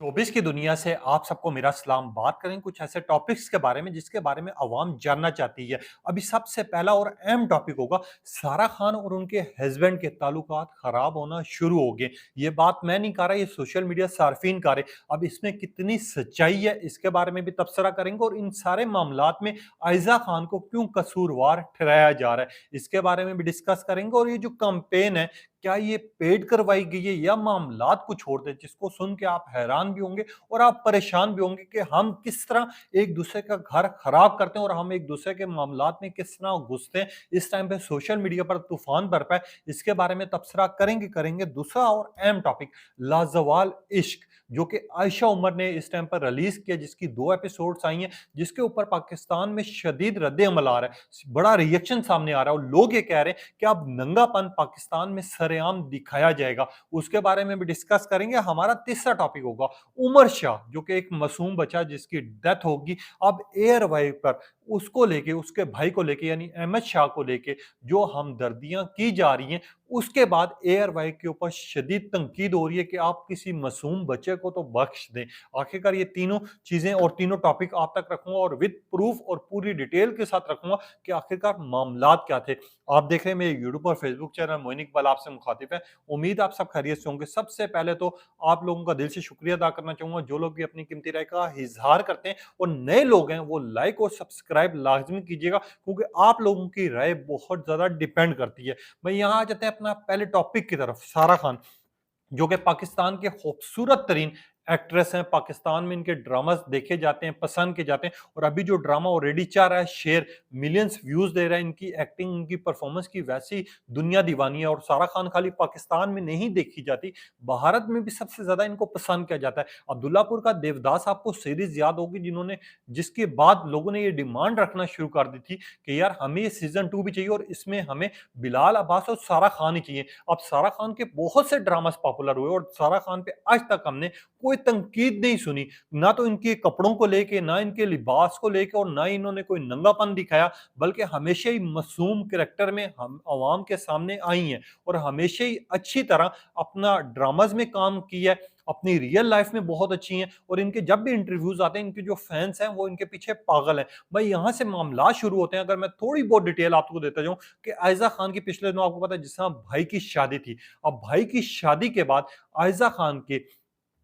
Showbiz की दुनिया से आप सबको मेरा सलाम। बात करें कुछ ऐसे टॉपिक्स के बारे में जिसके बारे में अवाम जानना चाहती है। अभी सबसे पहला और अहम टॉपिक होगा, सारा खान और उनके हस्बैंड के ताल्लुकात खराब होना शुरू हो गए। ये बात मैं नहीं कह रहा, ये सोशल मीडिया सार्फिन कह रहे। अब इसमें कितनी सच्चाई है इसके बारे में भी तबसरा करेंगे और इन सारे मामलात में आयजा खान को क्यों कसूरवार ठहराया जा रहा है इसके बारे में भी डिस्कस करेंगे। और ये जो कैंपेन है, क्या ये पेड करवाई गई है या मामलात कुछ और थे, जिसको सुन के आप हैरान भी होंगे और आप परेशान भी होंगे कि हम किस तरह एक दूसरे का घर खराब करते हैं और हम एक दूसरे के मामलात में किस तरह घुसते हैं। इस टाइम पे सोशल मीडिया पर तूफान बरपा है, इसके बारे में तबसरा करेंगे। दूसरा और अहम टॉपिक, लाजवाल इश्क, जो कि आयशा उमर ने इस टाइम पर रिलीज किया, जिसकी 2 एपिसोड्स आई हैं, जिसके ऊपर पाकिस्तान में शदीद रद्द अमल आ रहा है, बड़ा रिएक्शन सामने आ रहा है और लोग ये कह रहे हैं कि अब नंगापन पाकिस्तान में सरेआम दिखाया जाएगा। उसके बारे में भी डिस्कस करेंगे। हमारा तीसरा टॉपिक होगा उमर शाह, जो कि एक मासूम बच्चा जिसकी डेथ होगी, अब एयर वाइव पर उसको लेके, उसके भाई को लेके यानी अहमद शाह को लेके जो हमदर्दियां की जा रही हैं। उसके बाद एयर वाइव के ऊपर शदीद तनकीद हो रही है कि आप किसी मासूम बच्चे को तो बख्श दें। आखिरकार ये तीनों चीजें और तीनों टॉपिक आप तक रखूंगा और विद प्रूफ और पूरी डिटेल के साथ रखूंगा कि आखिरकार मामलात क्या थे। आप देख रहे हैं मेरे यूट्यूब और फेसबुक चैनल मोइन इकबाल आपसे मुखातिब है। उम्मीद आप सब खैरियत से होंगे। सबसे पहले तो आप लोगों का दिल से शुक्रिया अदा करना चाहूंगा, जो लोग भी अपनी कीमती राय का इजहार करते हैं और नए लोग हैं वो लाइक और सब्सक्राइब लाजमी कीजिएगा, क्योंकि आप लोगों की राय बहुत ज्यादा डिपेंड करती है। भाई यहाँ आ जाते हैं अपना पहले टॉपिक की तरफ। सारा खान, जो कि पाकिस्तान के खूबसूरत तरीन एक्ट्रेस हैं, पाकिस्तान में इनके ड्रामास देखे जाते हैं, पसंद किए जाते हैं। और अभी जो ड्रामा ऑलरेडी चल रहा है, शेर मिलियंस व्यूज दे रहा है, इनकी एक्टिंग, इनकी परफॉर्मेंस की वैसी दुनिया दीवानी है। और सारा खान खाली पाकिस्तान में नहीं देखी जाती, भारत में भी सबसे ज्यादा इनको पसंद किया जाता है। अब्दुल्लापुर का देवदास आपको सीरीज याद होगी, जिन्होंने जिसके बाद लोगों ने ये डिमांड रखना शुरू कर दी थी कि यार हमें ये सीजन 2 भी चाहिए और इसमें हमें बिलाल अब्बास और सारा खान ही चाहिए। अब सारा खान के बहुत से ड्रामास पॉपुलर हुए और सारा खान पे आज तक हमने कोई तनकीद नहीं सुनी, ना तो इनके कपड़ों को लेके, ना इनके लिबास को लेके और ना ही इन्होंने कोई नंगापन दिखाया, बल्कि हमेशा ही मासूम कैरेक्टर में हम अवाम के सामने आई हैं और हमेशा ही अच्छी तरह अपना ड्रामाज में काम किया है। अपनी रियल लाइफ में बहुत अच्छी हैं और इनके जब भी इंटरव्यूज आते हैं, इनके जो फैंस हैं वो इनके पीछे पागल हैं। भाई यहाँ से मामला शुरू होते हैं। अगर मैं थोड़ी बहुत डिटेल आपको देता जाऊं कि आयजा खान की पिछले दिनों आपको पता है जिस तरह भाई की शादी थी, अब भाई की शादी के बाद आयजा खान के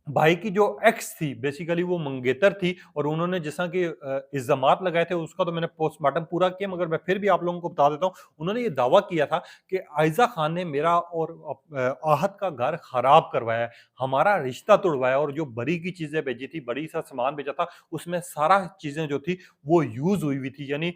भाई की जो एक्स थी, बेसिकली वो मंगेतर थी और उन्होंने जैसा कि इल्जामात लगाए थे, उसका तो मैंने पोस्टमार्टम पूरा किया, मगर मैं फिर भी आप लोगों को बता देता हूँ। उन्होंने ये दावा किया था कि आयजा खान ने मेरा और आहत का घर खराब करवाया है, हमारा रिश्ता तोड़वाया और जो बड़ी की चीजें भेजी थी, बड़ी सा सामान भेजा था, उसमें सारा चीजें जो थी वो यूज हुई हुई थी। यानी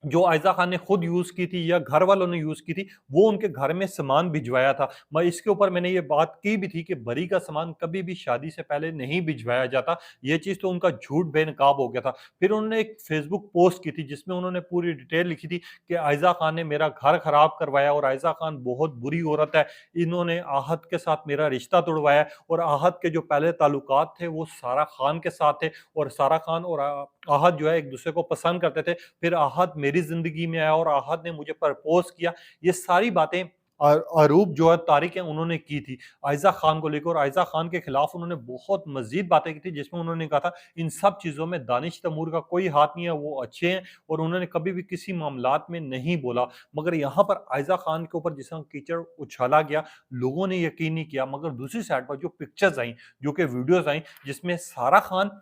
जो आयजा खान ने खुद यूज की थी या घर वालों ने यूज की थी, वो उनके घर में सामान भिजवाया था। मैं इसके ऊपर मैंने ये बात की भी थी कि बरी का सामान कभी भी शादी से पहले नहीं भिजवाया जाता। ये चीज तो उनका झूठ बेनकाब हो गया था। फिर उन्होंने एक फेसबुक पोस्ट की थी जिसमें उन्होंने पूरी डिटेल लिखी थी कि आयजा खान ने मेरा घर खराब करवाया और आयजा खान बहुत बुरी औरत है, इन्होंने आहत के साथ मेरा रिश्ता तोड़वाया और आहत के जो पहले ताल्लुकात थे वो सारा खान के साथ थे और सारा खान और आहत जो है एक दूसरे को पसंद करते थे। फिर आहत मेरी जिंदगी में आया और आहत ने मुझे प्रपोज किया। ये सारी बातें आरूप जो है तारिक है उन्होंने की थी आयजा खान को लेकर, और आयजा खान के खिलाफ उन्होंने बहुत मजीद बातें की थी, जिसमें उन्होंने कहा था इन सब चीजों में दानिश तैमूर का कोई हाथ नहीं है, वो अच्छे हैं और उन्होंने कभी भी किसी मामलात में नहीं बोला। मगर यहाँ पर आयजा खान के ऊपर जिस तरह कीचड़ उछाला गया, लोगों ने यकीन नहीं किया। मगर दूसरी साइड पर जो पिक्चर्स आई, जो कि वीडियोस आई, जिसमें सारा खान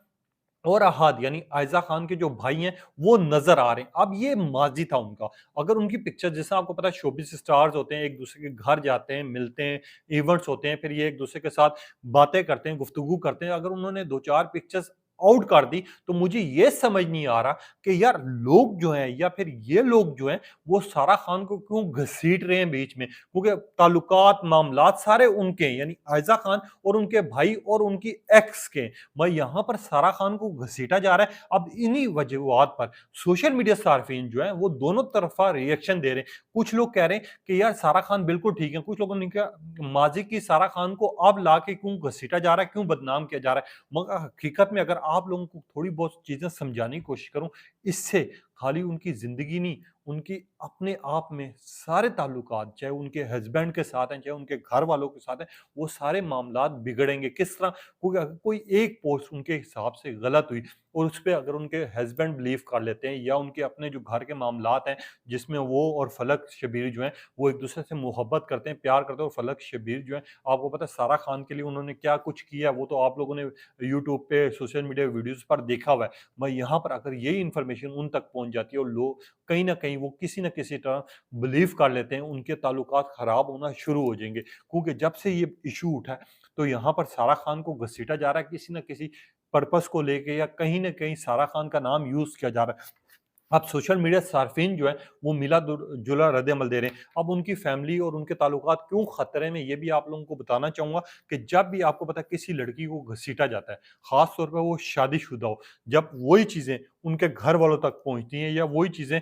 और अहाद यानी आयजा खान के जो भाई हैं वो नजर आ रहे हैं। अब ये माजी था उनका, अगर उनकी पिक्चर, जैसे आपको पता है शोबिस स्टार्स होते हैं, एक दूसरे के घर जाते हैं, मिलते हैं, इवेंट्स होते हैं, फिर ये एक दूसरे के साथ बातें करते हैं, गुफ्तगू करते हैं। अगर उन्होंने दो चार पिक्चर्स आउट कर दी तो मुझे ये समझ नहीं आ रहा कि यार लोग जो हैं या फिर ये लोग जो हैं वो सारा खान को क्यों घसीट रहे हैं बीच में, क्योंकि ताल्लुकात मामलात सारे उनके हैं, यानी आयजा खान और उनके भाई और उनकी एक्स के। भाई यहाँ पर सारा खान को घसीटा जा रहा है। अब इन्हीं वजूहात पर सोशल मीडिया सार्फिन जो है वो दोनों तरफा रिएक्शन दे रहे हैं। कुछ लोग कह रहे हैं कि यार सारा खान बिल्कुल ठीक है, कुछ लोगों ने कहा माजी की सारा खान को अब ला के क्यों घसीटा जा रहा है, क्यों बदनाम किया जा रहा है। मगर हकीकत में अगर आप लोगों को थोड़ी बहुत चीजें समझाने की कोशिश करूं, इससे खाली उनकी ज़िंदगी नहीं, उनकी अपने आप में सारे ताल्लुकात, चाहे उनके हस्बैंड के साथ हैं, चाहे उनके घर वालों के साथ हैं, वो सारे मामलात बिगड़ेंगे। किस तरह? क्योंकि अगर कोई एक पोस्ट उनके हिसाब से गलत हुई और उसपे अगर उनके हस्बैंड बिलीव कर लेते हैं या उनके अपने जो घर के मामलात हैं, जिसमें वो और फलक शब्बीर जो हैं, वो एक-दूसरे से मोहब्बत करते हैं, प्यार करते हैं और फलक शब्बीर जो हैं, आपको पता है सारा खान के लिए उन्होंने क्या कुछ किया, वो तो आप लोगों ने यूट्यूब पे, सोशल मीडिया वीडियोज़ पर देखा हुआ है। मैं यहाँ पर अगर यही इन्फॉर्मेशन उन तक पहुँच जाती है और लोग कहीं न कहीं वो किसी न किसी तरह बिलीव कर लेते हैं, उनके ताल्लुकात खराब होना शुरू हो जाएँगे। क्योंकि जब से ये इश्यू उठा है, तो यहाँ पर सारा खान को घसीटा जा रहा है किसी न किसी पर्पज़ को लेके या कहीं न कहीं सारा खान का नाम यूज़ किया जा रहा है। अब सोशल मीडिया सार्फिन जो है वो मिला-जुला रद्द-अमल दे रहे हैं। अब उनकी फैमिली और उनके ताल्लुकात क्यों खतरे में, ये भी आप लोगों को बताना चाहूँगा कि जब भी आपको पता है किसी लड़की को घसीटा जाता है, ख़ास तौर पे वो शादीशुदा हो, जब वही चीज़ें उनके घर वालों तक पहुँचती हैं या वही चीज़ें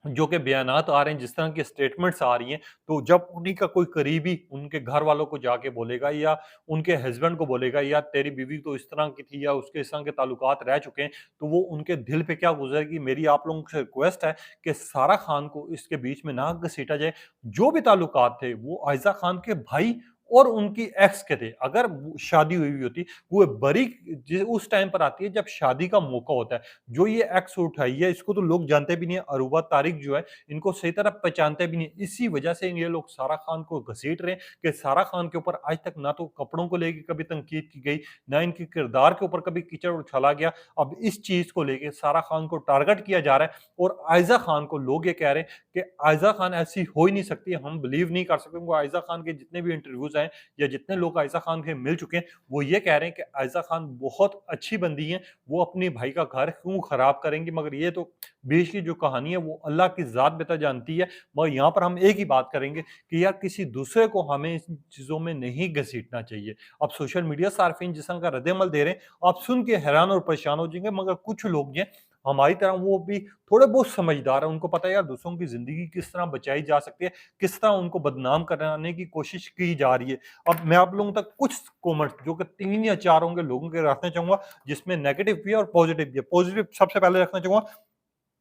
जो कि बयानात आ रहे हैं, जिस तरह की स्टेटमेंट्स आ रही हैं, तो जब उन्हीं का कोई करीबी उनके घर वालों को जाके बोलेगा या उनके हस्बैंड को बोलेगा या तेरी बीवी तो इस तरह की थी या उसके इस तरह के ताल्लुकात रह चुके हैं, तो वो उनके दिल पे क्या गुज़रेगी। मेरी आप लोगों से रिक्वेस्ट है कि सारा खान को इसके बीच में ना घसीटा जाए। जो भी ताल्लुकात थे, वो आइज़ा खान के भाई और उनकी एक्स के थे। अगर वो शादी हुई हुई होती, वो बरी उस टाइम पर आती है जब शादी का मौका होता है। जो ये एक्स उठाई है, इसको तो लोग जानते भी नहीं है। अरूबा तारिक जो है, इनको सही तरह पहचानते भी नहीं। इसी वजह से ये लोग सारा खान को घसीट रहे हैं कि सारा खान के ऊपर आज तक ना तो कपड़ों को लेके कभी तनकीद की गई, ना इनके किरदार के ऊपर कभी कीचड़ उछाला गया। अब इस चीज़ को लेके सारा खान को टारगेट किया जा रहा है और आइज़ा खान को लोग ये कह रहे हैं कि आइज़ा खान ऐसी हो ही नहीं सकती, हम बिलीव नहीं कर सकते। वो आइज़ा खान के जितने भी इंटरव्यूज़ आए या जितने लोग आइज़ा खान के मिल चुके हैं, वो ये कह रहे हैं कि आइज़ा खान बहुत अच्छी बंदी हैं, वो अपने भाई का घर क्यों खराब करेंगी। मगर ये तो बीच की जो कहानी है वो अल्लाह की ज़ात बेहतर जानती है। मगर यहाँ पर हम एक ही बात करेंगे कि यार किसी दूसरे को हमें इन चीज़ों में नहीं घसीटना चाहिए। अब सोशल मीडिया सार्फिन जिस तरह का रद्द-ए-अमल दे रहे हैं, आप सुन के हैरान और परेशान हो जाएँगे। मगर कुछ लोग हैं हमारी तरह, वो भी थोड़े बहुत समझदार हैं, उनको पता है यार दूसरों की ज़िंदगी किस तरह बचाई जा सकती है, किस तरह उनको बदनाम कराने की कोशिश की जा रही है। अब मैं आप लोगों तक कुछ कमेंट्स जो कि 3 या 4 होंगे लोगों के रखना चाहूँगा, जिसमें नेगेटिव भी है और पॉजिटिव भी है। पॉजिटिव सबसे पहले रखना चाहूँगा,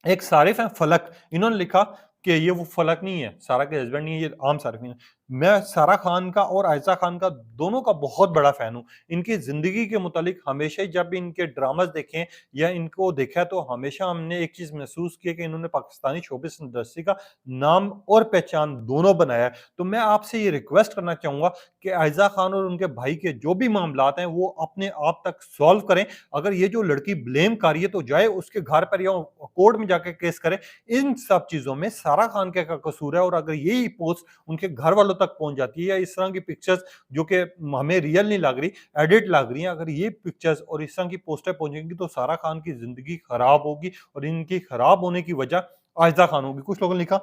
एक सारिफ हैं फलक, इन्होंने लिखा कि ये वो फलक नहीं है, सारा के हस्बैंड नहीं है, ये आम सारिफ हैं। मैं सारा खान का और आयशा खान का दोनों का बहुत बड़ा फैन हूँ। इनकी ज़िंदगी के मुतालिक हमेशा ही जब भी इनके ड्रामास देखे हैं या इनको देखा है, तो हमेशा हमने एक चीज़ महसूस की है कि इन्होंने पाकिस्तानी शोबिस इंडस्ट्री का नाम और पहचान दोनों बनाया है। तो मैं आपसे ये रिक्वेस्ट करना चाहूँगा कि आयशा खान और उनके भाई के जो भी मामलात हैं, वो अपने आप तक सॉल्व करें। अगर ये जो लड़की ब्लेम कर रही है, तो जाए उसके घर पर या कोर्ट में जाके केस करे। इन सब चीज़ों में सारा खान का क्या कसूर है? और अगर यही पोस्ट उनके घर वालों तक पहुँच जाती है या इस तरह की पिक्चर्स जो कि हमें रियल नहीं लग रही, एडिट लग रही हैं, अगर ये पिक्चर्स और इस तरह की पोस्टें पहुँचेंगी, तो सारा खान की ज़िंदगी खराब होगी और इनकी खराब होने की वजह आइज़ा खान होगी। कुछ लोगों ने लिखा,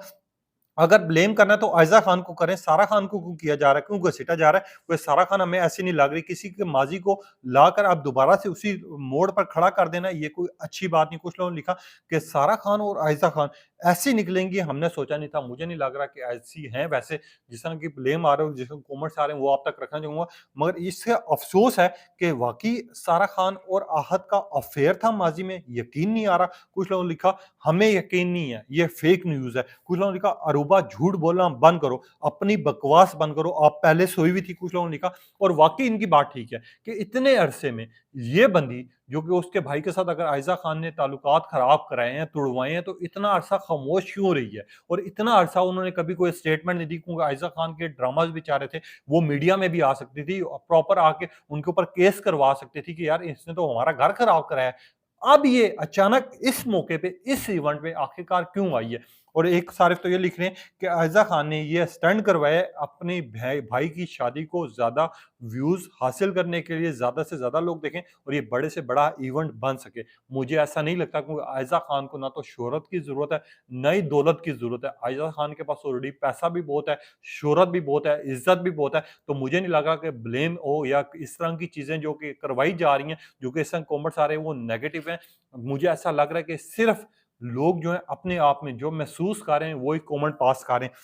अगर ब्लेम करना है तो आइज़ा खान को करें, सारा खान को क्यों किया जा रहा है, क्यों घसीटा जा रहा है? कोई सारा खान हमें ऐसी नहीं लग रही, किसी के माज़ी को लाकर आप दोबारा से उसी मोड़ पर खड़ा कर देना, ये कोई अच्छी बात नहीं। कुछ लोगों ने लिखा कि सारा खान और आइज़ा खान ऐसी निकलेंगी, हमने सोचा नहीं था। मुझे नहीं लग रहा कि ऐसी हैं वैसे, जिस तरह की ब्लेम आ रहे हो, जिस तरह कमेंट्स आ रहे हैं, वो आप तक रखना चाहूँगा। मगर इससे अफ़सोस है कि वाक़ई सारा खान और आहत का अफ़ेयर था माज़ी में, यकीन नहीं आ रहा। कुछ लोगों ने लिखा, हमें यकीन नहीं है, ये फेक न्यूज़ है। कुछ लोगों ने लिखा, अरूबा झूठ बोलना बंद करो, अपनी बकवास बंद करो, आप पहले सोई हुई थी। कुछ लोगों ने लिखा, और वाक़ई इनकी बात ठीक है कि इतने अरसे में ये बंदी जो कि उसके भाई के साथ अगर आइज़ा खान ने ताल्लुकात खराब कराए हैं, तुड़वाए हैं, तो इतना अरसा खामोश क्यों रही है? और इतना अरसा उन्होंने कभी कोई स्टेटमेंट नहीं दी, क्योंकि आइज़ा खान के ड्रामास भी चाह रहे थे, वो मीडिया में भी आ सकती थी, प्रॉपर आके उनके ऊपर केस करवा सकती थी कि यार इसने तो हमारा घर खराब कराया है। अब ये अचानक इस मौके पे, इस इवेंट पे आखिरकार क्यों आई है? और एक सारिफ तो ये लिख रहे हैं कि आइज़ा खान ने ये स्टंट करवाया अपने भाई की शादी को ज़्यादा व्यूज़ हासिल करने के लिए, ज़्यादा से ज़्यादा लोग देखें और ये बड़े से बड़ा इवेंट बन सके। मुझे ऐसा नहीं लगता, क्योंकि आइज़ा खान को ना तो शोहरत की ज़रूरत है, ना ही दौलत की ज़रूरत है। आइज़ा खान के पास ऑलरेडी पैसा भी बहुत है, शोहरत भी बहुत है, इज़्ज़त भी बहुत है। तो मुझे नहीं लगा कि ब्लेम हो या इस तरह की चीज़ें जो कि करवाई जा रही हैं, जो कि इस तरह कमेंट्स आ रहे हैं, वो नेगेटिव हैं। मुझे ऐसा लग रहा है कि सिर्फ़ लोग जो हैं अपने आप में जो महसूस कर रहे हैं, वो ही कमेंट पास कर रहे हैं।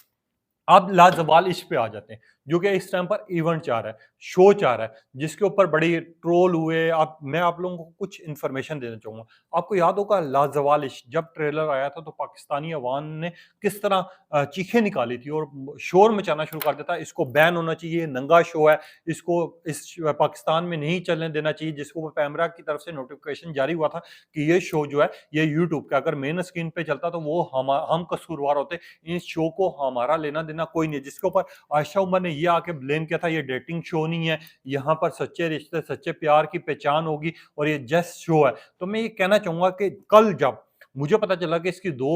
अब लाजवाल इश्क पे आ जाते हैं। जो कि इस टाइम पर इवेंट जा रहा है, शो जा रहा है, जिसके ऊपर बड़ी ट्रोल हुए। आप मैं आप लोगों को कुछ इन्फॉर्मेशन देना चाहूँगा। आपको याद होगा लाजवाल इश्क जब ट्रेलर आया था तो पाकिस्तानी अवाम ने किस तरह चीखें निकाली थी और शोर मचाना शुरू कर दिया था, इसको बैन होना चाहिए, नंगा शो है, इसको इस पाकिस्तान में नहीं चलने देना चाहिए, जिसको पैमरा की तरफ से नोटिफिकेशन जारी हुआ था कि ये शो जो है ये यूट्यूब का अगर मेन स्क्रीन पे चलता तो वो हम कसूरवार होते, इस शो को हमारा लेना देना कोई नहीं है। जिसके ऊपर आयशा उमर ने ये आके ब्लेम किया था ये डेटिंग शो नहीं है, यहाँ पर सच्चे रिश्ते सच्चे प्यार की पहचान होगी और ये जस्ट शो है। तो मैं ये कहना चाहूंगा कि कल जब मुझे पता चला कि इसकी 2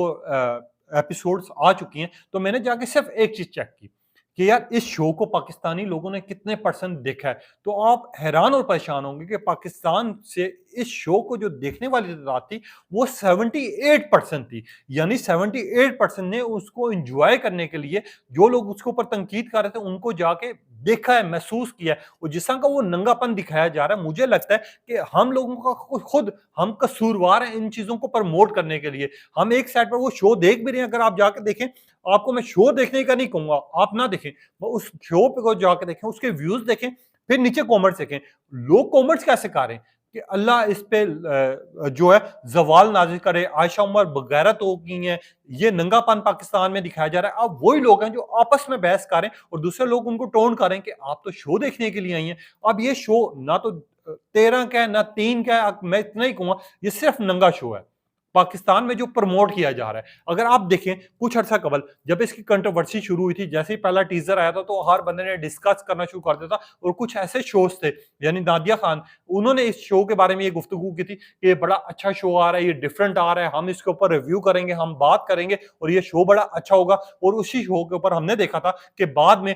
एपिसोड्स आ चुकी हैं, तो मैंने जाके सिर्फ एक चीज चेक की कि यार इस शो को पाकिस्तानी लोगों ने कितने परसेंट देखा है। तो आप हैरान और परेशान होंगे कि पाकिस्तान से इस शो को जो देखने वाली तादाद थी वो 78% थी। यानी 78% ने उसको एंजॉय करने के लिए जो लोग उसके ऊपर तनकीद कर रहे थे उनको जाके देखा है, महसूस किया है। और जिस तरह का वो नंगापन दिखाया जा रहा है, मुझे लगता है कि हम लोगों का खुद हम कसूरवार हैं इन चीजों को प्रमोट करने के लिए। हम एक साइड पर वो शो देख भी रहे हैं, अगर आप जाके देखें, आपको मैं शो देखने का नहीं कहूंगा, आप ना देखें, उस शो पे को जाके देखें, उसके व्यूज देखें, फिर नीचे कमेंट्स देखें। लोग कमेंट्स कैसे कर रहे हैं कि अल्लाह इस पे जो है जवाल नाजिल करे, आयशा उमर बगैरत हो गई हैं, ये नंगापन पाकिस्तान में दिखाया जा रहा है। अब वही लोग हैं जो आपस में बहस कर रहे हैं और दूसरे लोग उनको टोन कर रहे हैं कि आप तो शो देखने के लिए आई हैं। अब ये शो ना तो 13 का है ना 3 का है, मैं इतना ही कहूंगा ये सिर्फ नंगा शो है पाकिस्तान में जो प्रमोट किया जा रहा है। अगर आप देखें कुछ अर्सा कबल जब इसकी कंट्रोवर्सी शुरू हुई थी, जैसे ही पहला टीजर आया था तो हर बंदे ने डिस्कस करना शुरू कर दिया था और कुछ ऐसे शोज थे, यानी नादिया खान, उन्होंने इस शो के बारे में ये गुफ्तगू की थी कि ये बड़ा अच्छा शो आ रहा है, ये डिफरेंट आ रहा है, हम इसके ऊपर रिव्यू करेंगे, हम बात करेंगे और ये शो बड़ा अच्छा होगा। और उसी शो के ऊपर हमने देखा था कि बाद में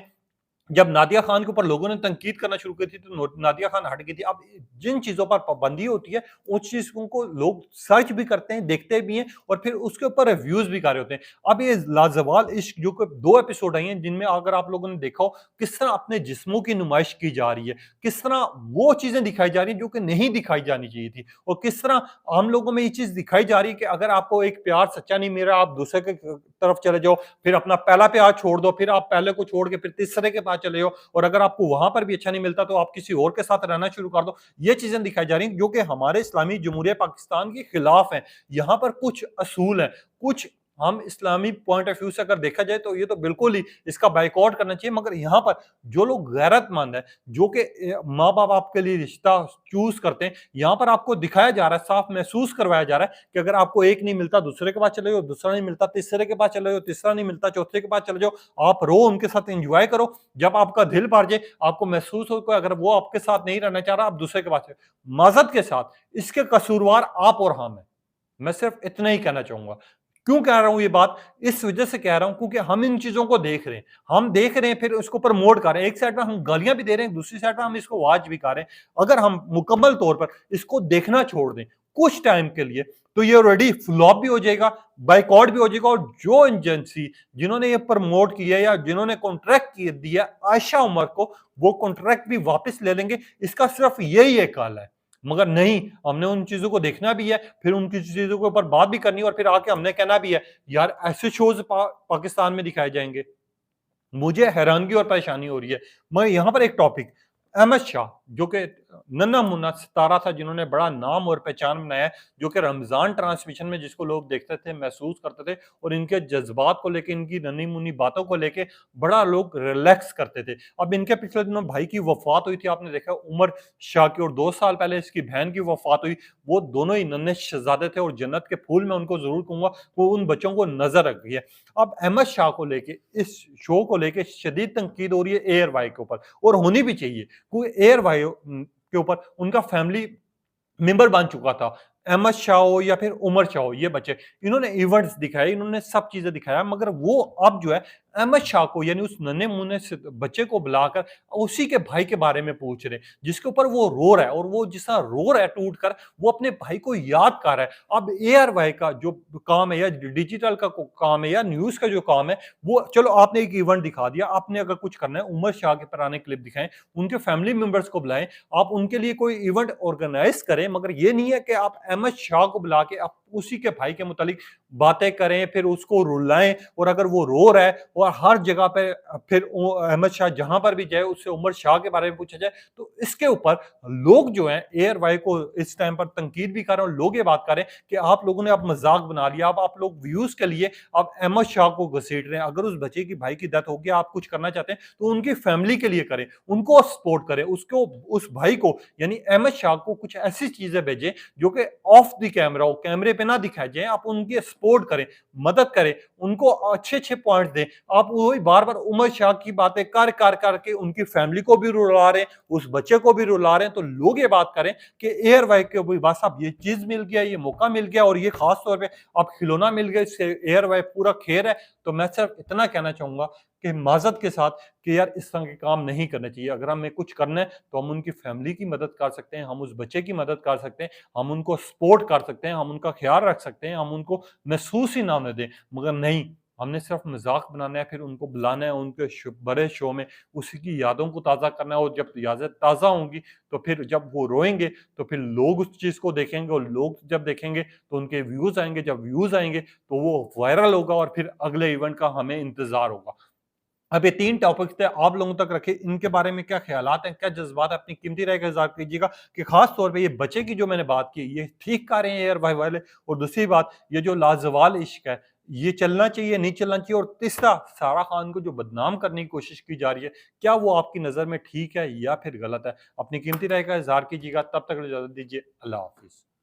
जब नादिया खान के ऊपर लोगों ने तनकीद करना शुरू की थी तो नादिया खान हट गई थी। अब जिन चीजों पर पाबंदी होती है उन चीजों को लोग सर्च भी करते हैं, देखते भी हैं और फिर उसके ऊपर रिव्यूज भी कर रहे होते हैं। अब ये लाजवाल इश्क जो कि 2 एपिसोड आई हैं जिनमें अगर आप लोगों ने देखा हो किस तरह अपने जिस्मों की नुमाइश की जा रही है, किस तरह वो चीजें दिखाई जा रही हैं जो कि नहीं दिखाई जानी चाहिए थी और किस तरह हम लोगों में ये चीज दिखाई जा रही है कि अगर आपको एक प्यार सच्चा नहीं मिल रहा आप दूसरे के तरफ चले जाओ, फिर अपना पहला प्यार छोड़ दो, फिर आप पहले को छोड़ के फिर तीसरे के पास चले जाओ और अगर आपको वहां पर भी अच्छा नहीं मिलता तो आप किसी और के साथ रहना शुरू कर दो। ये चीजें दिखाई जा रही हैं जो कि हमारे इस्लामी जमहूरिया पाकिस्तान के खिलाफ हैं। यहाँ पर कुछ असूल हैं, कुछ हम इस्लामी पॉइंट ऑफ व्यू से अगर देखा जाए तो ये तो बिल्कुल ही इसका बाइकआउट करना चाहिए। मगर यहाँ पर जो लोग गैरतमंद हैं, जो कि माँ बाप आपके लिए रिश्ता चूज करते हैं, यहाँ पर आपको दिखाया जा रहा है, साफ महसूस करवाया जा रहा है कि अगर आपको एक नहीं मिलता दूसरे के पास चले जाओ, दूसरा नहीं मिलता तीसरे के पास चले जाओ, तीसरा नहीं मिलता चौथे के पास चले जाओ, आप रो उनके साथ एंजॉय करो। जब आपका दिल भर जाए, आपको महसूस हो कि अगर वो आपके साथ नहीं रहना चाह रहा, आप दूसरे के पास चले माजत के साथ, इसके कसूरवार आप और हम हैं। मैं सिर्फ इतना ही कहना चाहूंगा। क्यों कह रहा हूं ये बात? इस वजह से कह रहा हूं क्योंकि हम इन चीजों को देख रहे हैं, हम देख रहे हैं, फिर उसको प्रमोट कर रहे हैं। एक साइड में हम गालियां भी दे रहे हैं, दूसरी साइड में हम इसको वाच भी कर रहे हैं। अगर हम मुकम्मल तौर पर इसको देखना छोड़ दें कुछ टाइम के लिए तो ये ऑलरेडी फ्लॉप भी हो जाएगा, बाइकआउट भी हो जाएगा और जो एजेंसी जिन्होंने ये प्रमोट किया या जिन्होंने कॉन्ट्रैक्ट दिया आयशा उमर को, वो कॉन्ट्रैक्ट भी वापस ले लेंगे। इसका सिर्फ यही एक हल है। मगर नहीं, हमने उन चीजों को देखना भी है, फिर उनकी चीजों के ऊपर बात भी करनी है और फिर आके हमने कहना भी है यार ऐसे शोज पाकिस्तान में दिखाए जाएंगे। मुझे हैरानगी और परेशानी हो रही है। मैं यहाँ पर एक टॉपिक, अहमद शाह जो कि नन्हा मुन्ना सितारा था जिन्होंने बड़ा नाम और पहचान बनाया, जो कि रमजान ट्रांसमिशन में जिसको लोग देखते थे, महसूस करते थे और इनके जज्बात को लेके, इनकी नन्ही मुन्नी बातों को लेके बड़ा लोग रिलैक्स करते थे। अब इनके पिछले दिनों भाई की वफात हुई थी, आपने देखा उमर शाह की, और 2 साल पहले इसकी बहन की वफात हुई। वो दोनों ही नन्हे शहजादे थे और जन्नत के फूल में उनको जरूर कहूंगा, वो उन बच्चों को नजर रख गई है। अब अहमद शाह को लेके, इस शो को लेके शदीद तनकीद हो रही है एयर वाई के ऊपर, और होनी भी चाहिए क्योंकि एयर वाई के ऊपर उनका फैमिली मेंबर बन चुका था। अहमद शाह हो या फिर उमर शाह हो, ये बच्चे, इन्होंने इवेंट्स दिखाए, इन्होंने सब चीजें दिखाया, मगर वो अब जो है अहमद शाह को यानी उस नन्हे मुन्ने से बच्चे को बुलाकर उसी के भाई के बारे में पूछ रहे, जिसके ऊपर वो रो रहा है और वो जिस तरह रो रहा है टूट कर, वो अपने भाई को याद कर रहा है। अब एआर वाई का जो काम है या डिजिटल का काम है या न्यूज का जो काम है, वो चलो आपने एक इवेंट दिखा दिया, आपने अगर कुछ करना है उमर शाह के पुराने क्लिप दिखाएं, उनके फैमिली मेंबर्स को बुलाएं, आप उनके लिए कोई इवेंट ऑर्गेनाइज करें, मगर ये नहीं है कि आप अहमद शाह को बुला के आप उसी के भाई के मुतालिक बातें करें, फिर उसको रुलाएँ और अगर वो रो रहा है और हर जगह पे फिर वो अहमद शाह जहाँ पर भी जाए उससे उमर शाह के बारे में पूछा जाए, तो इसके ऊपर लोग जो हैं एयर भाई को इस टाइम पर तनकीद भी कर रहे हैं और लोग ये बात कर रहे हैं कि आप लोगों ने अब मज़ाक बना लिया, अब आप लोग व्यूज़ के लिए आप अहमद शाह को घसीट रहे हैं। अगर उस बच्चे की भाई की डेथ हो गई, आप कुछ करना चाहते हैं, तो उनकी फैमिली के लिए करें, उनको सपोर्ट करें, उसको उस भाई को यानी अहमद शाह को कुछ ऐसी चीज़ें भेजें जो कि ऑफ द कैमरा हो, कैमरे पे ना दिखाई जाए, आप उनकी सपोर्ट करें, मदद करें, उनको अच्छे-अच्छे पॉइंट्स दें। आप वही बार-बार उमर शाह की बातें कर के उनकी फैमिली को भी रुला रहे हैं, उस बच्चे को भी रुला रहे हैं, तो लोग ये बात करें कि एयर वाई के बस अब ये चीज़ मिल गया, ये मौका मिल गया और ये खास तौर पे अब खिलौना मिल गया, इससे एयर वाई पूरा खेर है। तो मैं सिर्फ इतना कहना चाहूँगा कि माज़रत के साथ कि यार इस तरह के काम नहीं करने चाहिए। अगर हमें कुछ करना है, तो हम उनकी फैमिली की मदद कर सकते हैं, हम उस बच्चे की मदद कर सकते हैं, हम उनको सपोर्ट कर सकते हैं, हम उनका ख्याल रख सकते हैं, हम उनको महसूस ही ना होने दें। मगर नहीं, हमने सिर्फ मज़ाक बनाना है, फिर उनको बुलाना है, उनके बड़े शो में उसी की यादों को ताज़ा करना है और जब यादें ताज़ा होंगी, तो फिर जब वो रोएँगे, तो फिर लोग उस चीज़ को देखेंगे और लोग जब देखेंगे, तो उनके व्यूज़ आएँगे, जब व्यूज़ आएँगे, तो वो वायरल होगा और फिर अगले इवेंट का हमें इंतज़ार होगा। अब ये 3 टॉपिक्स थे, आप लोगों तक रखे, इनके बारे में क्या ख़्यालात हैं, क्या जज़्बात हैं? अपनी कीमती राय का इज़हार कीजिएगा कि ख़ास तौर पे ये बच्चे की जो मैंने बात की, ये ठीक कर रहे हैं एयर भाई वाले और दूसरी बात, ये जो लाज़वाल इश्क है, ये चलना चाहिए, नहीं चलना चाहिए और तीसरा, सारा खान को जो बदनाम करने की कोशिश की जा रही है, क्या वो आपकी नज़र में ठीक है या फिर गलत है? अपनी कीमती राय का इज़हार कीजिएगा, तब तक इजाज़त दीजिए। अल्लाह हाफ़िज़।